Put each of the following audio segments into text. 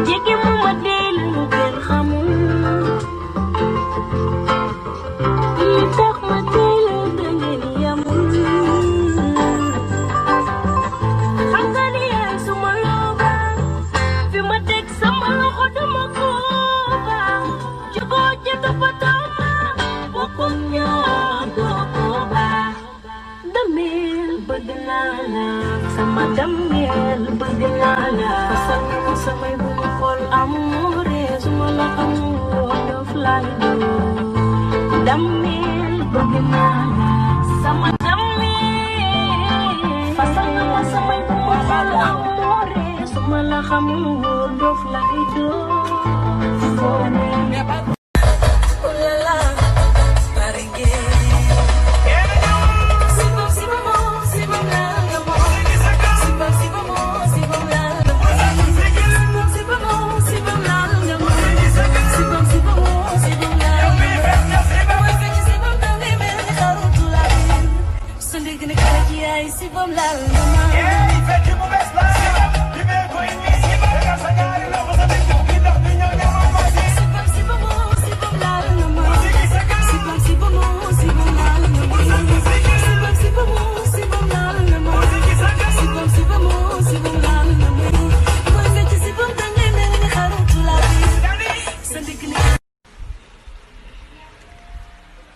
jege mu ma dee lu kenn xamul li tax ma dee lu da ngeen yamul xam nga ni yaay suma looba fi ma teg sama loxo dama ko ba jugoo ca toppatoo ma bokkum ñoo doo ko ba dameel bëgg naa la sama dameel bëgg naa la fasal ma samay bu ma xool amoore suma la amul dof lay doo dameel bëgg naa la sama dameel fasal ma samay bu ma xool amoore suma la amul dof lay doo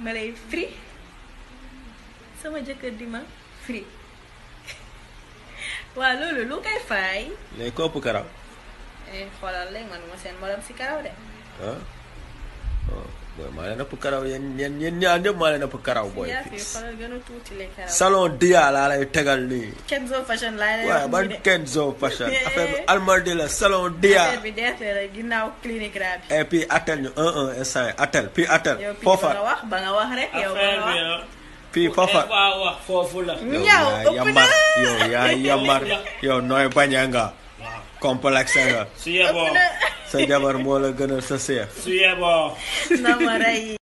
malay free sama jëkkër di ma free waa loolu lu koy fay léegi kopp karaw xoolal léegi man ma seen morom si karaw de boy maa leen ëpp karaw yéen ñaar ñëpp maa leen ëpp karaw boy yaa fi xoolal gën a tuuti le karaw salon Dia laa lay tegal nii Kenzo fashion laa lay waaw ban Kenzo fashion affaire bi Almadi la salon Dia affaire bi deete la ginnaaw clinique rab bi et puis atel ñu instant atel puis atel yow foofa ba nga wax rek yow ba nga wax puis foofa wax foofu la ñaw ëpp na yow yaa yambar yow nooy baña nga complexe nga su yeboo sa jabar moo la gënal sa seex su yeboo na ma rey